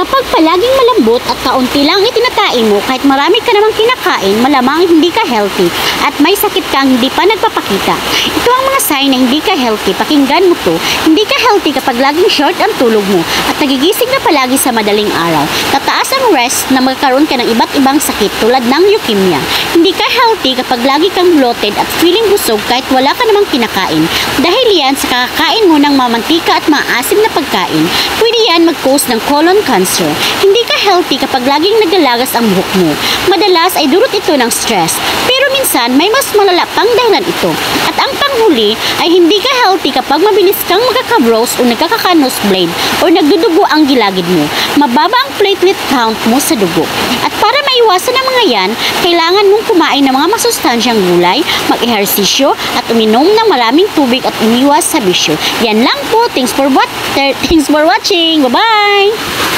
Kapag palaging malambot at kaunti lang itinakain mo, kahit marami ka namang kinakain, malamang hindi ka healthy at may sakit kang hindi pa nagpapakita. Ito ang mga sign na hindi ka healthy. Pakinggan mo to. Hindi ka healthy kapag laging short ang tulog mo at nagigising ka palagi sa madaling araw. Tataas ang rest na magkaroon ka ng iba't ibang sakit tulad ng leukemia. Hindi ka healthy kapag lagi kang bloated at feeling busog kahit wala ka namang kinakain. Dahil yan sa kakakain mo ng mamantika at maasim na pagkain, pwede yan mag-cause ng colon cancer. Hindi ka healthy kapag laging naglalagas ang buhok mo. Madalas ay dulot ito ng stress, pero minsan may mas malala pang dahilan ito. At ang panghuli ay hindi ka healthy kapag mabilis kang magkaka-brows o nagkaka-nosebleed o nagdudugo ang gilagid mo. Mababa ang platelet count mo sa dugo. At para maiwasan ang mga yan, kailangan mong kumain ng mga masustansyang gulay, mag-ehersisyo at uminom ng maraming tubig at umiwas sa bisyo. Yan lang po. Thanks for watching. Bye-bye!